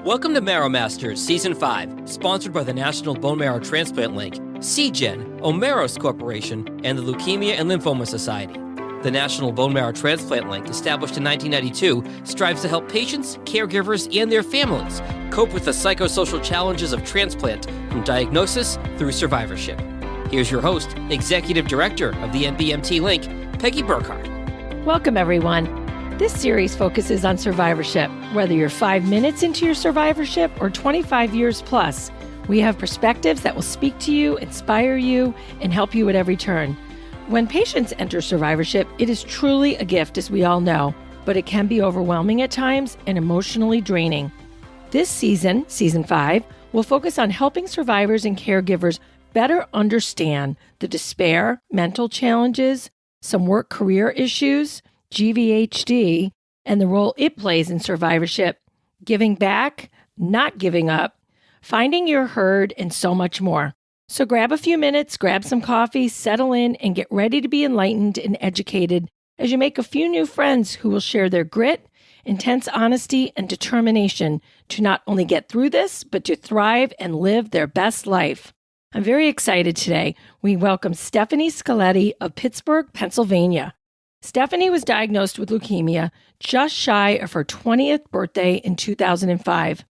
Welcome to Marrow Masters Season 5, sponsored by the National Bone Marrow Transplant Link, CGen, Omeros Corporation, and the Leukemia and Lymphoma Society. The National Bone Marrow Transplant Link, established in 1992, strives to help patients, caregivers, and their families cope with the psychosocial challenges of transplant from diagnosis through survivorship. Here's your host, Executive Director of the NBMT Link, Peggy Burkhardt. Welcome, everyone. This series focuses on survivorship. Whether you're 5 minutes into your survivorship or 25 years plus, we have perspectives that will speak to you, inspire you, and help you at every turn. When patients enter survivorship, it is truly a gift, as we all know, but it can be overwhelming at times and emotionally draining. This season, Season 5, will focus on helping survivors and caregivers better understand the despair, mental challenges, some work-career issues, GVHD, and the role it plays in survivorship, giving back, not giving up, finding your herd, and so much more. So grab a few minutes, grab some coffee, settle in, and get ready to be enlightened and educated as you make a few new friends who will share their grit, intense honesty, and determination to not only get through this, but to thrive and live their best life. I'm very excited today. We welcome Stephanie Scoletti of Pittsburgh, Pennsylvania. Stephanie was diagnosed with leukemia just shy of her 20th birthday in 2005.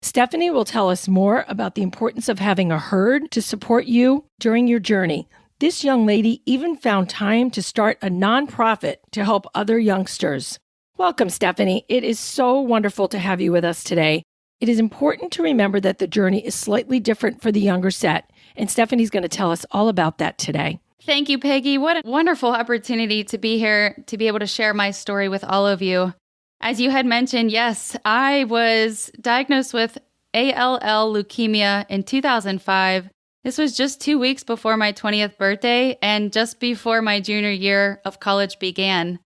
Stephanie will tell us more about the importance of having a herd to support you during your journey. This young lady even found time to start a nonprofit to help other youngsters. Welcome, Stephanie. It is so wonderful to have you with us today. It is important to remember that the journey is slightly different for the younger set, and Stephanie's going to tell us all about that today. Thank you, Peggy. What a wonderful opportunity to be here, to be able to share my story with all of you. As you had mentioned, yes, I was diagnosed with ALL leukemia in 2005. This was just 2 weeks before my 20th birthday and just before my junior year of college began.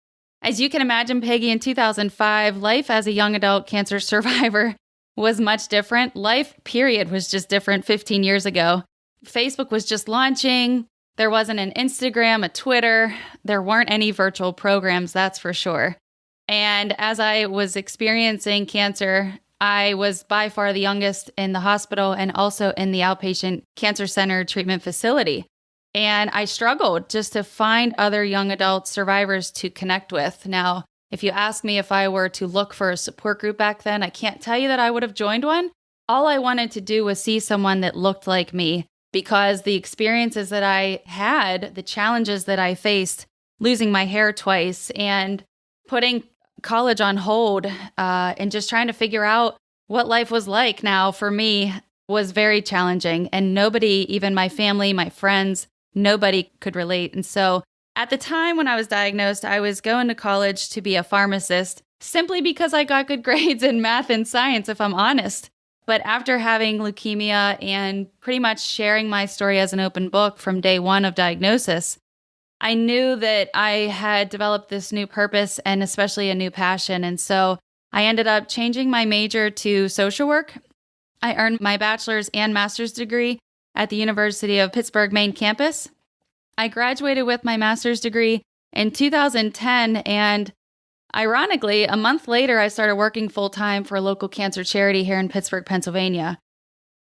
As you can imagine, Peggy, in 2005, life as a young adult cancer survivor was much different. Life, period, was just different 15 years ago. Facebook was just launching. There wasn't an Instagram, a Twitter. There weren't any virtual programs, that's for sure. And as I was experiencing cancer, I was by far the youngest in the hospital and also in the outpatient cancer center treatment facility. And I struggled just to find other young adult survivors to connect with. Now, if you ask me if I were to look for a support group back then, I can't tell you that I would have joined one. All I wanted to do was see someone that looked like me, because the experiences that I had, the challenges that I faced, losing my hair twice and putting college on hold and just trying to figure out what life was like now for me was very challenging. And nobody, even my family, my friends, nobody could relate. And so at the time when I was diagnosed, I was going to college to be a pharmacist simply because I got good grades in math and science, if I'm honest. But after having leukemia and pretty much sharing my story as an open book from day one of diagnosis, I knew that I had developed this new purpose and especially a new passion. And so I ended up changing my major to social work. I earned my bachelor's and master's degree at the University of Pittsburgh main campus. I graduated with my master's degree in 2010, and ironically, a month later, I started working full-time for a local cancer charity here in Pittsburgh, Pennsylvania.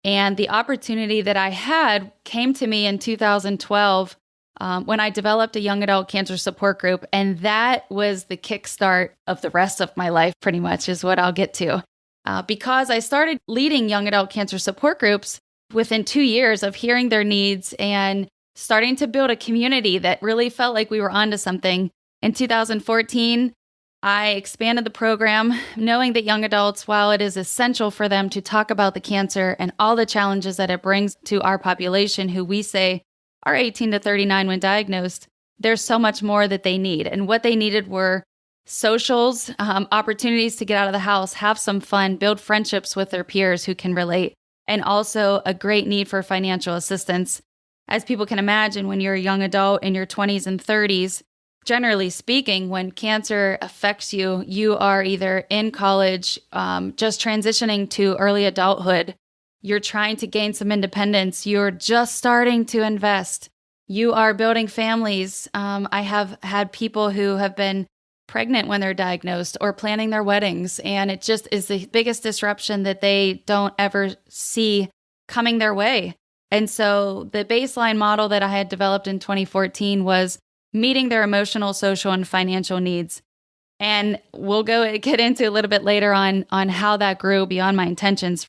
And the opportunity that I had came to me in 2012 when I developed a young adult cancer support group. And that was the kickstart of the rest of my life, pretty much, is what I'll get to. Because I started leading young adult cancer support groups within 2 years of hearing their needs and starting to build a community that really felt like we were onto something. In 2014, I expanded the program, knowing that young adults, while it is essential for them to talk about the cancer and all the challenges that it brings to our population, who we say are 18 to 39 when diagnosed, there's so much more that they need. And what they needed were socials, opportunities to get out of the house, have some fun, build friendships with their peers who can relate, and also a great need for financial assistance. As people can imagine, when you're a young adult in your 20s and 30s, generally speaking, when cancer affects you, you are either in college, just transitioning to early adulthood. You're trying to gain some independence. You're just starting to invest. You are building families. I have had people who have been pregnant when they're diagnosed or planning their weddings. And it just is the biggest disruption that they don't ever see coming their way. And so the baseline model that I had developed in 2014 was meeting their emotional, social, and financial needs. And we'll get into a little bit later on how that grew beyond my intentions.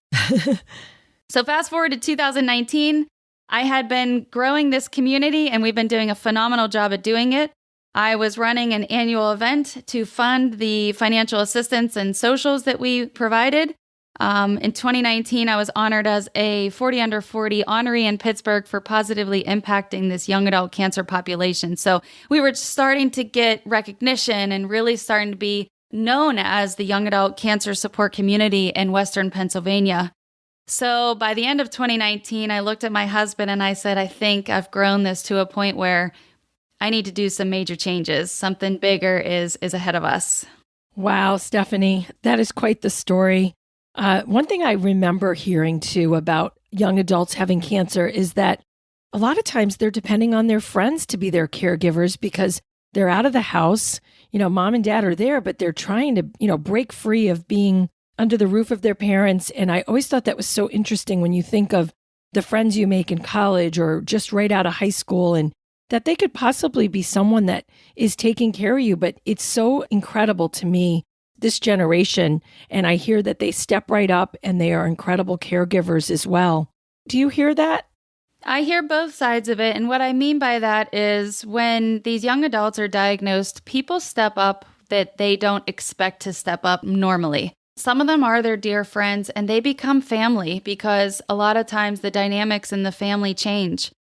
So fast forward to 2019, I had been growing this community and we've been doing a phenomenal job at doing it. I was running an annual event to fund the financial assistance and socials that we provided. In 2019, I was honored as a 40 under 40 honoree in Pittsburgh for positively impacting this young adult cancer population. So we were starting to get recognition and really starting to be known as the young adult cancer support community in Western Pennsylvania. So by the end of 2019, I looked at my husband and I said, I think I've grown this to a point where I need to do some major changes. Something bigger is ahead of us. Wow, Stephanie, that is quite the story. One thing I remember hearing too about young adults having cancer is that a lot of times they're depending on their friends to be their caregivers because they're out of the house. Mom and dad are there, but they're trying to, break free of being under the roof of their parents. And I always thought that was so interesting when you think of the friends you make in college or just right out of high school, and that they could possibly be someone that is taking care of you. But it's so incredible to me, this generation, and I hear that they step right up and they are incredible caregivers as well. Do you hear that? I hear both sides of it. And what I mean by that is when these young adults are diagnosed, people step up that they don't expect to step up normally. Some of them are their dear friends and they become family because a lot of times the dynamics in the family change.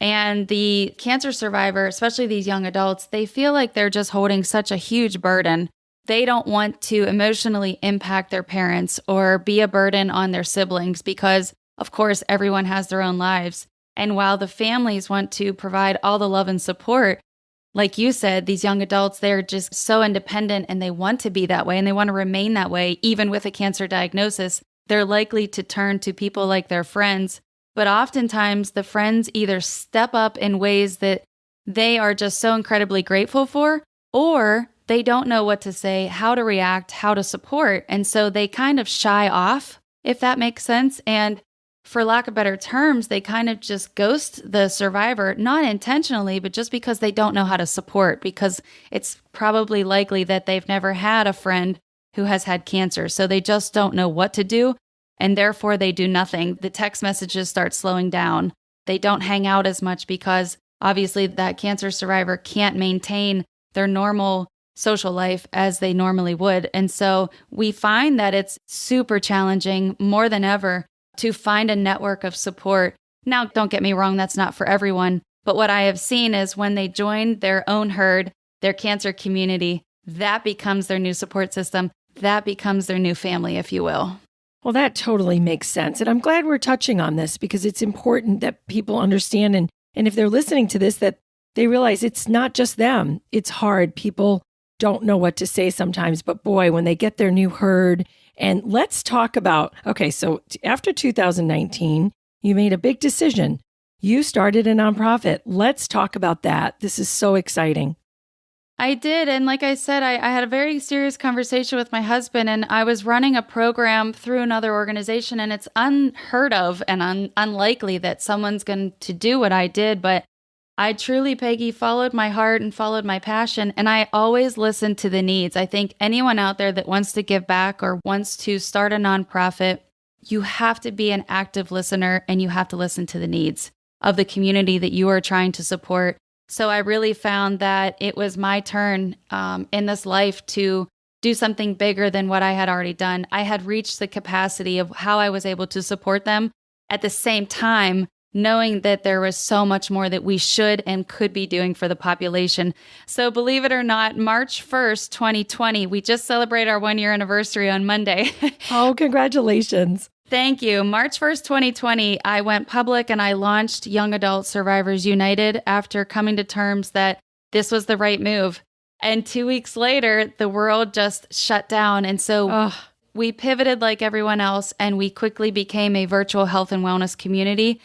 And the cancer survivor, especially these young adults, they feel like they're just holding such a huge burden. They don't want to emotionally impact their parents or be a burden on their siblings because, of course, everyone has their own lives. And while the families want to provide all the love and support, like you said, these young adults, they're just so independent and they want to be that way and they want to remain that way. Even with a cancer diagnosis, they're likely to turn to people like their friends. But oftentimes the friends either step up in ways that they are just so incredibly grateful for, or they don't know what to say, how to react, how to support. And so they kind of shy off, if that makes sense. And for lack of better terms, they kind of just ghost the survivor, not intentionally, but just because they don't know how to support, because it's probably likely that they've never had a friend who has had cancer. So they just don't know what to do. And therefore they do nothing. The text messages start slowing down. They don't hang out as much because obviously that cancer survivor can't maintain their normal social life as they normally would. And so we find that it's super challenging more than ever to find a network of support. Now, don't get me wrong, that's not for everyone. But what I have seen is when they join their own herd, their cancer community, that becomes their new support system. That becomes their new family, if you will. Well, that totally makes sense. And I'm glad we're touching on this because it's important that people understand. And if they're listening to this, that they realize it's not just them. It's hard. People don't know what to say sometimes. But boy, when they get their new herd, and let's talk about, okay, so after 2019, you made a big decision. You started a nonprofit. Let's talk about that. This is so exciting. I did. And like I said, I had a very serious conversation with my husband, and I was running a program through another organization, and it's unheard of and unlikely that someone's going to do what I did. But I truly, Peggy, followed my heart and followed my passion, and I always listened to the needs. I think anyone out there that wants to give back or wants to start a nonprofit, you have to be an active listener and you have to listen to the needs of the community that you are trying to support. So I really found that it was my turn in this life to do something bigger than what I had already done. I had reached the capacity of how I was able to support them at the same time, knowing that there was so much more that we should and could be doing for the population. So believe it or not, March 1st, 2020, we just celebrated our 1-year anniversary on Monday. Oh, congratulations. Thank you. March 1st, 2020, I went public and I launched Young Adult Survivors United after coming to terms that this was the right move. And 2 weeks later, the world just shut down. And so we pivoted like everyone else, and we quickly became a virtual health and wellness community.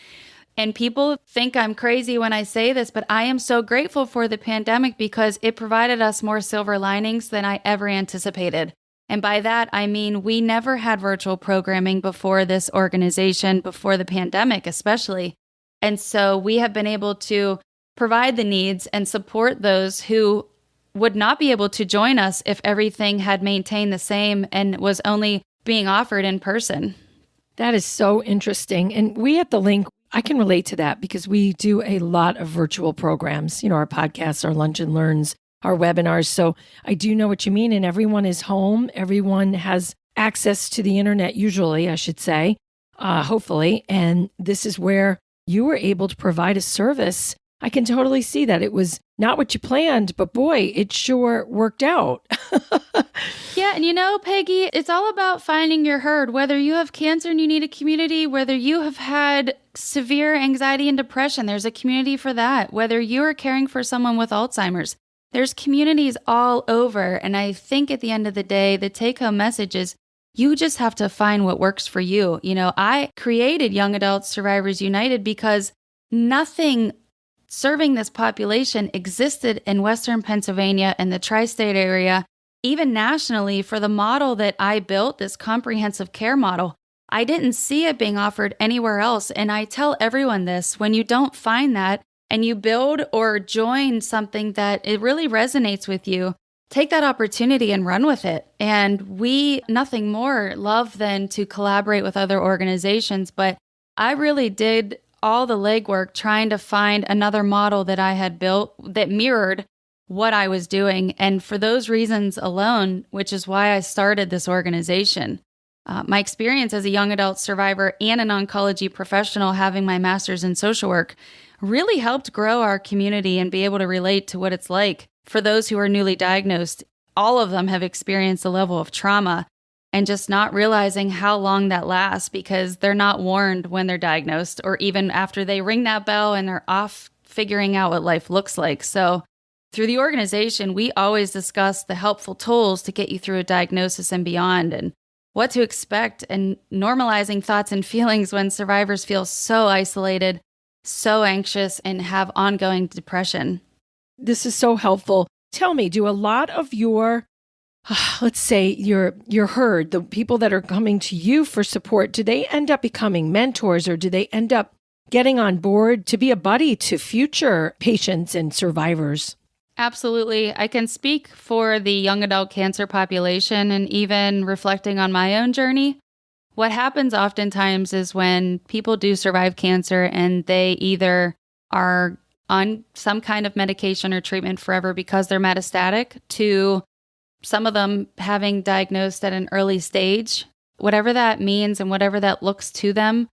And people think I'm crazy when I say this, but I am so grateful for the pandemic because it provided us more silver linings than I ever anticipated. And by that, I mean, we never had virtual programming before this organization, before the pandemic especially. And so we have been able to provide the needs and support those who would not be able to join us if everything had maintained the same and was only being offered in person. That is so interesting. And we at the Link, I can relate to that because we do a lot of virtual programs, our podcasts, our Lunch and Learns, our webinars. So I do know what you mean. And everyone is home. Everyone has access to the internet, usually, I should say, hopefully. And this is where you were able to provide a service. I can totally see that. It was not what you planned, but boy, it sure worked out. Yeah. And Peggy, it's all about finding your herd, whether you have cancer and you need a community, whether you have had severe anxiety and depression, there's a community for that. Whether you are caring for someone with Alzheimer's, there's communities all over. And I think at the end of the day, the take-home message is you just have to find what works for you. I created Young Adult Survivors United because nothing serving this population existed in Western Pennsylvania and the tri-state area, even nationally, for the model that I built, this comprehensive care model. I didn't see it being offered anywhere else. And I tell everyone this, when you don't find that and you build or join something that it really resonates with you, take that opportunity and run with it. And we, nothing more, love than to collaborate with other organizations. But I really did all the legwork trying to find another model that I had built that mirrored what I was doing. And for those reasons alone, which is why I started this organization, my experience as a young adult survivor and an oncology professional having my master's in social work really helped grow our community and be able to relate to what it's like for those who are newly diagnosed. All of them have experienced a level of trauma and just not realizing how long that lasts because they're not warned when they're diagnosed or even after they ring that bell and they're off figuring out what life looks like. So through the organization, we always discuss the helpful tools to get you through a diagnosis and beyond and what to expect and normalizing thoughts and feelings when survivors feel so isolated, so anxious, and have ongoing depression. This is so helpful. Tell me, do a lot of your let's say your herd, the people that are coming to you for support, do they end up becoming mentors or do they end up getting on board to be a buddy to future patients and survivors? Absolutely. I can speak for the young adult cancer population and even reflecting on my own journey. What happens oftentimes is when people do survive cancer and they either are on some kind of medication or treatment forever because they're metastatic to some of them having diagnosed at an early stage, whatever that means and whatever that looks to them,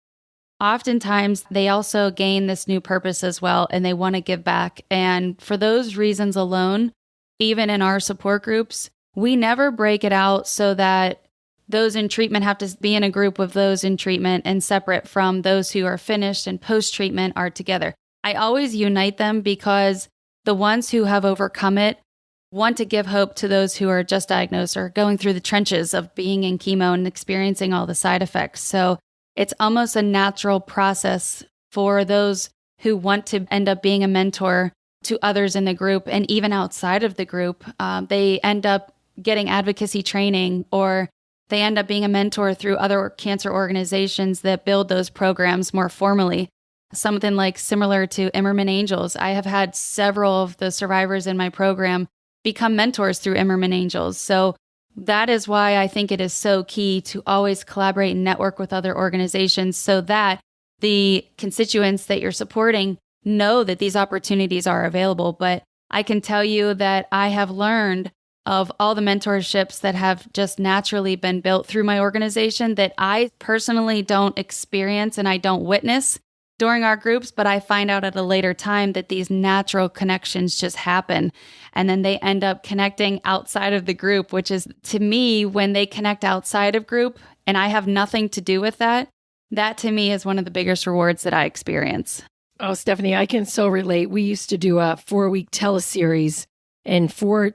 oftentimes they also gain this new purpose as well and they want to give back. And for those reasons alone, even in our support groups, we never break it out so that those in treatment have to be in a group with those in treatment and separate from those who are finished and post-treatment are together. I always unite them because the ones who have overcome it want to give hope to those who are just diagnosed or going through the trenches of being in chemo and experiencing all the side effects. So it's almost a natural process for those who want to end up being a mentor to others in the group and even outside of the group. They end up getting advocacy training or they end up being a mentor through other cancer organizations that build those programs more formally. Something like similar to Immerman Angels. I have had several of the survivors in my program become mentors through Immerman Angels. So that is why I think it is so key to always collaborate and network with other organizations so that the constituents that you're supporting know that these opportunities are available. But I can tell you that I have learned of all the mentorships that have just naturally been built through my organization that I personally don't experience and I don't witness during our groups, but I find out at a later time that these natural connections just happen. And then they end up connecting outside of the group, which is, to me, when they connect outside of group and I have nothing to do with that, that to me is one of the biggest rewards that I experience. Oh, Stephanie, I can so relate. We used to do a 4-week teleseries And four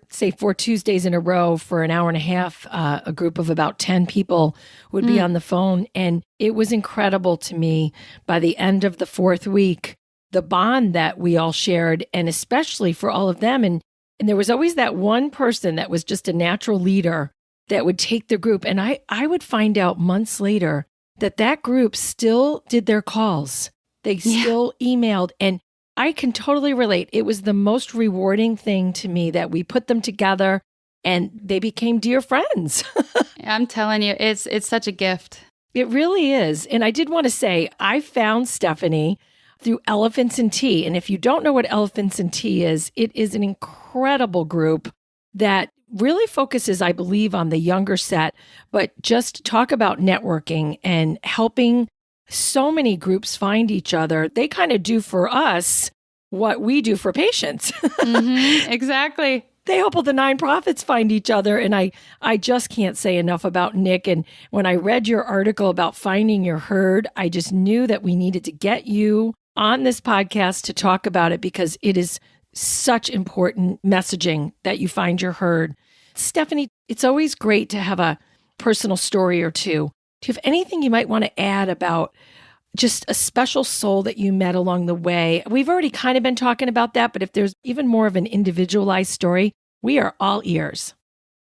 Tuesdays in a row for an hour and a half, a group of about 10 people would be on the phone. And it was incredible to me by the end of the fourth week, the bond that we all shared, and especially for all of them. And there was always that one person that was just a natural leader that would take the group. And I would find out months later that group still did their calls. They still emailed. And I can totally relate. It was the most rewarding thing to me that we put them together and they became dear friends. I'm telling you, it's such a gift. It really is. And I did want to say, I found Stephanie through Elephants and Tea. And if you don't know what Elephants and Tea is, it is an incredible group that really focuses, I believe, on the younger set, but just talk about networking and helping so many groups find each other. They kind of do for us what we do for patients. Exactly. They help all the nonprofits find each other. And I just can't say enough about Nick. And when I read your article about finding your herd, I just knew that we needed to get you on this podcast to talk about it because it is such important messaging that you find your herd. Stephanie, it's always great to have a personal story or two. Do you have anything you might want to add about just a special soul that you met along the way? We've already kind of been talking about that, but if there's even more of an individualized story, we are all ears.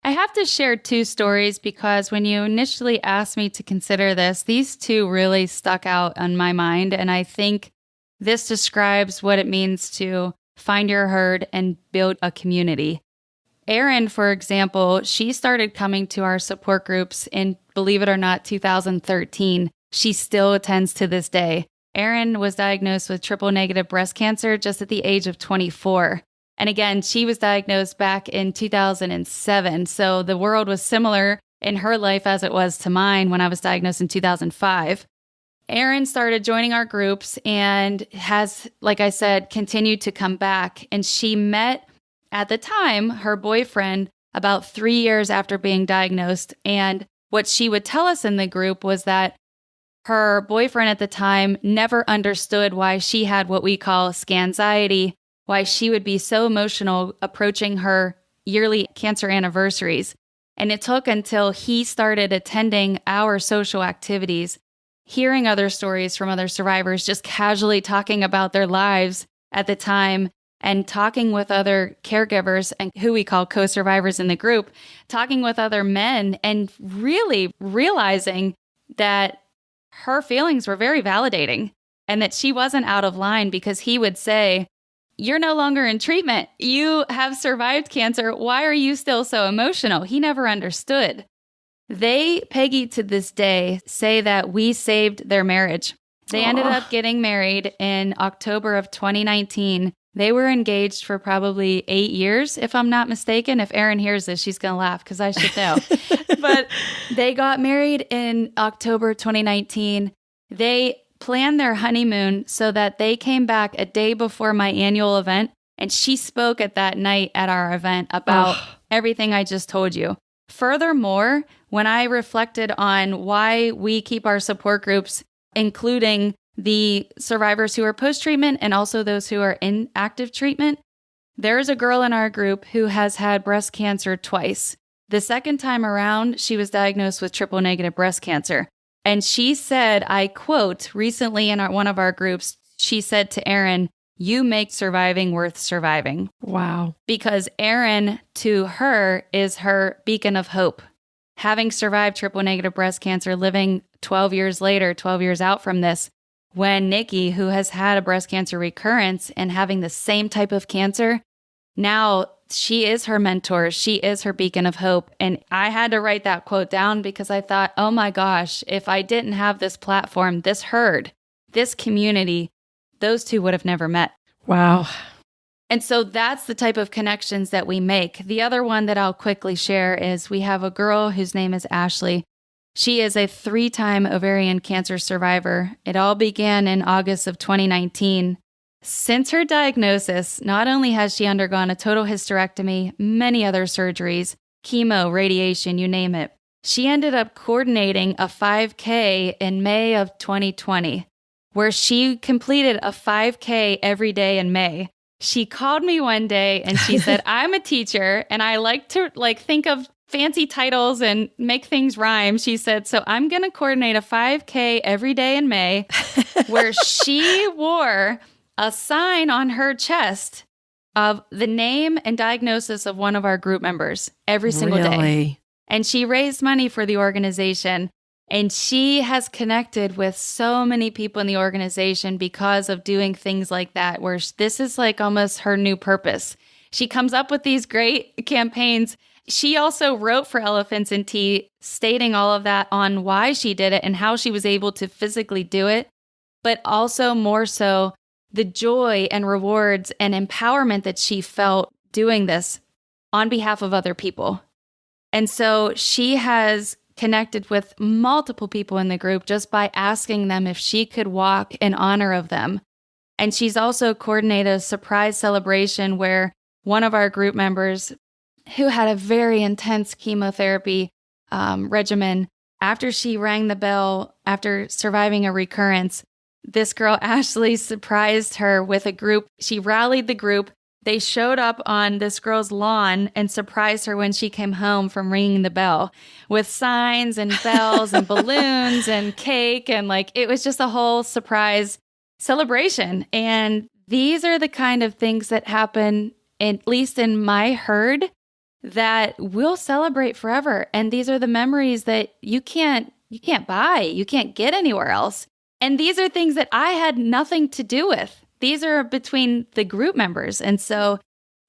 I have to share two stories because when you initially asked me to consider this, these two really stuck out on my mind. And I think this describes what it means to find your herd and build a community. Erin, for example, she started coming to our support groups in, believe it or not, 2013. She still attends to this day. Erin was diagnosed with triple-negative breast cancer just at the age of 24. And again, she was diagnosed back in 2007. So the world was similar in her life as it was to mine when I was diagnosed in 2005. Erin started joining our groups and has, like I said, continued to come back. And she met, at the time, her boyfriend about 3 years after being diagnosed. And what she would tell us in the group was that her boyfriend at the time never understood why she had what we call scanxiety, why she would be so emotional approaching her yearly cancer anniversaries. And it took until he started attending our social activities, hearing other stories from other survivors, just casually talking about their lives at the time, and talking with other caregivers and who we call co-survivors in the group, talking with other men and really realizing that her feelings were very validating and that she wasn't out of line because he would say, "You're no longer in treatment. You have survived cancer. Why are you still so emotional?" He never understood. They, Peggy, to this day, say that we saved their marriage. They ended up getting married in October of 2019. They were engaged for probably 8 years, if I'm not mistaken. If Erin hears this, she's going to laugh because I should know. But they got married in October 2019. They planned their honeymoon so that they came back a day before my annual event. And she spoke at that night at our event about everything I just told you. Furthermore, when I reflected on why we keep our support groups, including the survivors who are post-treatment and also those who are in active treatment, there's a girl in our group who has had breast cancer twice. The second time around, she was diagnosed with triple-negative breast cancer. And she said, I quote, recently in one of our groups, she said to Erin, "You make surviving worth surviving." Wow. Because Erin, to her, is her beacon of hope. Having survived triple-negative breast cancer, living 12 years later, 12 years out from this, when Nikki, who has had a breast cancer recurrence and having the same type of cancer, now she is her mentor. She is her beacon of hope. And I had to write that quote down because I thought, oh my gosh, if I didn't have this platform, this herd, this community, those two would have never met. Wow. And so that's the type of connections that we make. The other one that I'll quickly share is we have a girl whose name is Ashley. She is a 3-time ovarian cancer survivor. It all began in August of 2019. Since her diagnosis, not only has she undergone a total hysterectomy, many other surgeries, chemo, radiation, you name it, she ended up coordinating a 5K in May of 2020, where she completed a 5K every day in May. She called me one day and she said, I'm a teacher and I like to think of fancy titles and make things rhyme. She said, so I'm going to coordinate a 5K every day in May where she wore a sign on her chest of the name and diagnosis of one of our group members every single day. And she raised money for the organization. And she has connected with so many people in the organization because of doing things like that, where this is like almost her new purpose. She comes up with these great campaigns. She also wrote for Elephants in Tea, stating all of that on why she did it and how she was able to physically do it, but also more so the joy and rewards and empowerment that she felt doing this on behalf of other people. And so she has connected with multiple people in the group just by asking them if she could walk in honor of them. And she's also coordinated a surprise celebration where one of our group members who had a very intense chemotherapy regimen, after she rang the bell, after surviving a recurrence, this girl, Ashley, surprised her with a group. She rallied the group. They showed up on this girl's lawn and surprised her when she came home from ringing the bell with signs and bells and balloons and cake. And it was just a whole surprise celebration. And these are the kind of things that happen, at least in my herd, that we'll celebrate forever. And these are the memories that you can't buy. You can't get anywhere else. And these are things that I had nothing to do with. These are between the group members. And so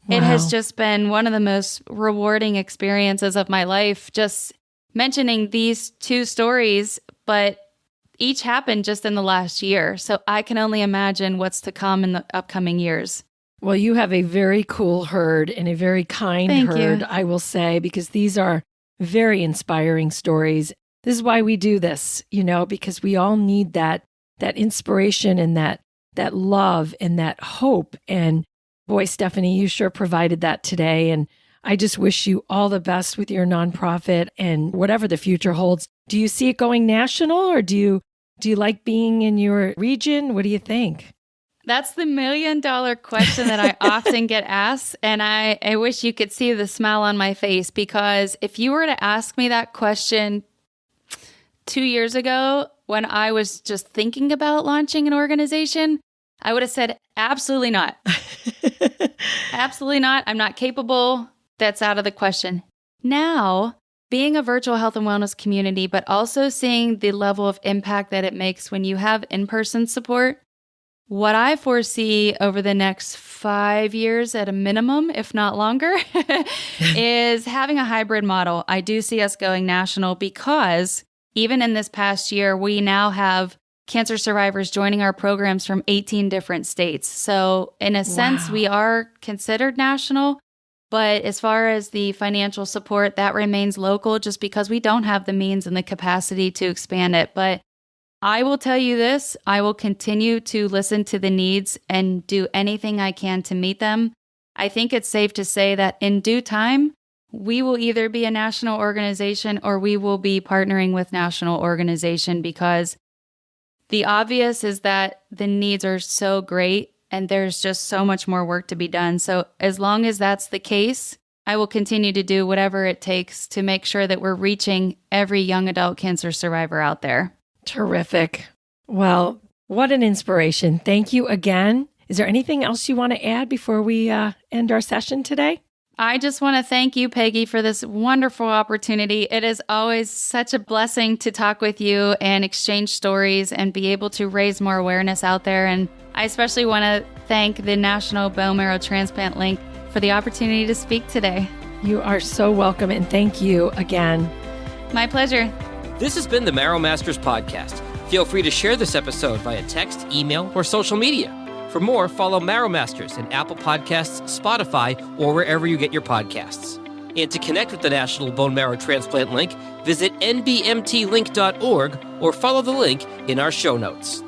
It has just been one of the most rewarding experiences of my life, just mentioning these two stories, but each happened just in the last year. So I can only imagine what's to come in the upcoming years. Well, you have a very cool herd and a very kind herd, I will say, because these are very inspiring stories. This is why we do this, because we all need that inspiration and that love and that hope. And boy, Stephanie, you sure provided that today. And I just wish you all the best with your nonprofit and whatever the future holds. Do you see it going national, or do you like being in your region? What do you think? That's the $1 million question that I often get asked. And I wish you could see the smile on my face, because if you were to ask me that question 2 years ago, when I was just thinking about launching an organization, I would have said, absolutely not. Absolutely not. I'm not capable. That's out of the question. Now, being a virtual health and wellness community, but also seeing the level of impact that it makes when you have in-person support, what I foresee over the next 5 years at a minimum, if not longer, is having a hybrid model. I do see us going national because even in this past year, we now have cancer survivors joining our programs from 18 different states. So in a sense, we are considered national, but as far as the financial support, that remains local just because we don't have the means and the capacity to expand it. But I will tell you this, I will continue to listen to the needs and do anything I can to meet them. I think it's safe to say that in due time, we will either be a national organization or we will be partnering with national organization, because the obvious is that the needs are so great and there's just so much more work to be done. So as long as that's the case, I will continue to do whatever it takes to make sure that we're reaching every young adult cancer survivor out there. Terrific. Well, what an inspiration. Thank you again. Is there anything else you want to add before we end our session today? I just want to thank you, Peggy, for this wonderful opportunity. It is always such a blessing to talk with you and exchange stories and be able to raise more awareness out there. And I especially want to thank the National Bone Marrow Transplant Link for the opportunity to speak today. You are so welcome, and thank you again. My pleasure. This has been the Marrow Masters Podcast. Feel free to share this episode via text, email, or social media. For more, follow Marrow Masters in Apple Podcasts, Spotify, or wherever you get your podcasts. And to connect with the National Bone Marrow Transplant Link, visit nbmtlink.org or follow the link in our show notes.